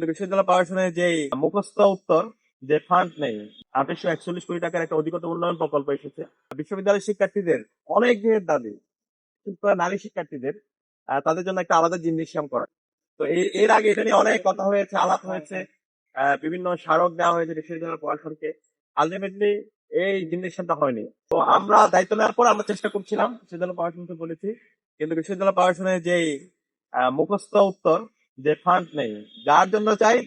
বিশ্ববিদ্যালয় প্রশাসনের যে মুখস্থ উত্তর যে ফান্ড নেই 841 কোটি টাকার একটা অধিকতর উন্নয়ন প্রকল্প এসেছে বিশ্ববিদ্যালয়ের শিক্ষার্থীদের অনেক দিনের দাবি বিশেষ করে নারী শিক্ষার্থীদের তাদের জন্য একটা আলাদা জিমনেসিয়াম করা। তো এর আগে এটা নিয়ে অনেক কথা হয়েছে, আলাপ হয়েছে, বিভিন্ন স্মারক দেওয়া হয়েছে বিশ্ববিদ্যালয় প্রশাসনকে। আলটিমেটলি এই জিমনেসিয়ামটা হয়নি। তো আমরা দায়িত্ব নেওয়ার পর আমরা চেষ্টা করছিলাম, বিশ্ববিদ্যালয় প্রশাসনকে বলেছি, কিন্তু বিশ্ববিদ্যালয় প্রশাসনের যেই মুখস্থ উত্তর যে ফান্ড নেই, যার জন্য চাই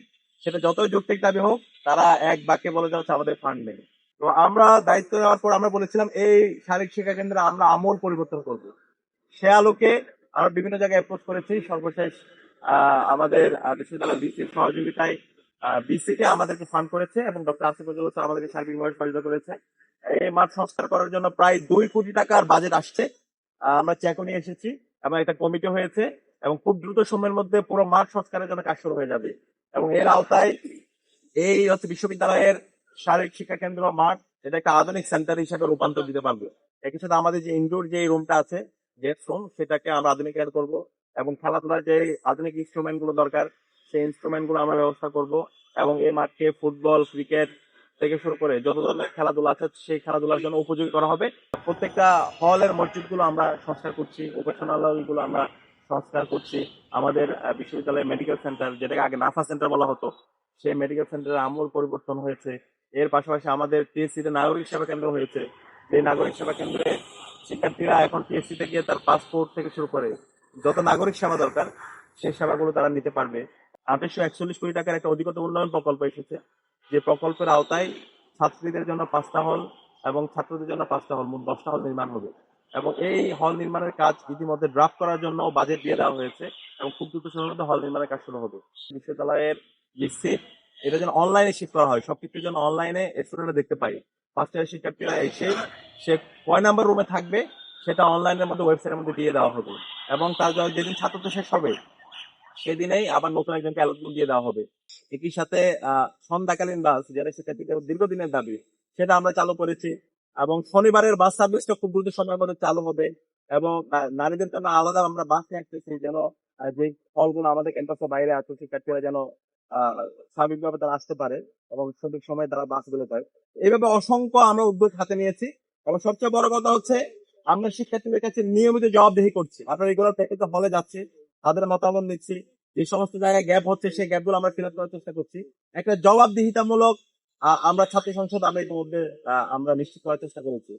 সেটা যতই যৌক্তিক দাবি হোক, তারা এক বাক্যে বলে যাচ্ছে আমাদের ফান্ড নেই। তো আমরা দায়িত্ব নেওয়ার পর আমরা বলেছিলাম এই শারীরিক শিক্ষা কেন্দ্রে আমরা আমূল পরিবর্তন করব। সে আলোকে আমরা বিভিন্ন জায়গায় অ্যাপ্রোচ করেছি। সর্বশেষ আমাদের বিশ্ববিদ্যালয় বিসির সহযোগিতায় বিসিকে আমাদেরকে ফান্ড করেছে এবং ডক্টর আসিফুজ্জামান স্যার আমাদেরকে সার্বিকভাবে সহযোগিতা করেছে। এই মাঠ সংস্কার করার জন্য প্রায় 2 কোটি টাকার বাজেট আসছে। আমরা চেকও নিয়ে এসেছি এবং একটা কমিটি হয়েছে এবং খুব দ্রুত সময়ের মধ্যে পুরো মাঠ সংস্কারের জন্য কাজ শুরু হয়ে যাবে। এবং এর আওতায় এই হচ্ছে বিশ্ববিদ্যালয়ের শারীরিক শিক্ষা কেন্দ্র মাঠ, এটা একটা আধুনিক সেন্টার হিসেবে রূপান্তর দিতে পারবে। একই সাথে আমাদের যে ইনডোর যে রুমটা আছে, গেস্ট রুম, সেটাকে আমরা আধুনিকায়ন করব এবং খেলাধুলার যে আধুনিক ইনস্ট্রুমেন্ট গুলো দরকার সেই ইনস্ট্রুমেন্ট গুলো আমরা ব্যবস্থা করব। এবং এই মাঠকে ফুটবল, ক্রিকেট থেকে শুরু করে যত ধরনের খেলাধুলা আছে সেই খেলাধুলার জন্য উপযোগী করা হবে। প্রত্যেকটা হলের মসজিদ গুলো আমরা সংস্কার করছি, উপাসনালয় গুলো আমরা সংস্কার করছি। আমাদের বিশ্ববিদ্যালয়ের মেডিকেল সেন্টার, যেটাকে আগে নাফা সেন্টার বলা হতো, সেই মেডিকেল সেন্টারের আমূল পরিবর্তন হয়েছে। এর পাশাপাশি আমাদের টিএসসি তে নাগরিক সেবা কেন্দ্র হয়েছে। এই নাগরিক সেবা কেন্দ্রে শিক্ষার্থীরা এখন টিএসসি তে গিয়ে তার পাসপোর্ট থেকে শুরু করে যত নাগরিক সেবা দরকার সেই সেবাগুলো তারা নিতে পারবে। 841 কোটি টাকার একটা অধিকতর উন্নয়ন প্রকল্প এসেছে, যে প্রকল্পের আওতায় ছাত্রীদের জন্য 5টা হল এবং ছাত্রদের জন্য 5টা হল, মোট 10টা হল নির্মাণ হবে। এবং এই হল নির্মাণের কাজ ইতিমধ্যে ড্রাফট করার জন্য বাজেট দিয়ে দেওয়া হয়েছে এবং খুব দ্রুত সময়ের মধ্যে হল নির্মাণের কাজ শুরু হবে। বিশ্ববিদ্যালয়ের যে সিট, এটা যেন অনলাইনে শিফট করা হয়, সবকিছু যেন অনলাইনে স্টুডেন্টরা দেখতে পাই। ফার্স্ট ইয়ার শিক্ষার্থীরা এসে সে কয় নাম্বার রুমে থাকবে সেটা অনলাইনের মধ্যে, ওয়েবসাইটের মধ্যে দিয়ে দেওয়া হবে এবং তার যেদিন ছাত্রত্ব শেষ হবে সেদিনেই আবার নতুন একজনকে অ্যালটমেন্ট দিয়ে দেওয়া হবে। একই সাথে সন্ধ্যাকালীন বাস, যেটা শিক্ষার্থীদের দীর্ঘদিনের দাবি, সেটা আমরা চালু করেছি এবং শনিবারের বাস সার্ভিসটা খুব দ্রুত সময়ের মধ্যে চালু হবে। এবং নারীদের জন্য আলাদা আমরা বাস রাখতেছি, যেন যে হলগুলো আমাদের ক্যাম্পাসের বাইরে আছে শিক্ষার্থীরা যেন স্বাভাবিকভাবে তারা আসতে পারে এবং সঠিক সময়ে তারা বাসগুলো পায়। এইভাবে অসংখ্য আমরা উদ্যোগ হাতে নিয়েছি এবং সবচেয়ে বড় কথা হচ্ছে আমরা শিক্ষার্থীদের কাছে নিয়মিত জবাবদিহি করছি। আমরা রেগুলার প্র্যাকটিসে হলে যাচ্ছি, তাদের মতামত নিচ্ছি, যে সমস্ত জায়গায় গ্যাপ হচ্ছে সেই গ্যাপ গুলো আমরা ফিল আপ করার চেষ্টা করছি। একটা জবাবদিহিতামূলক আমরা ছাত্র সংসদ আমরা ইতিমধ্যে আমরা নিশ্চিত করার চেষ্টা করেছি।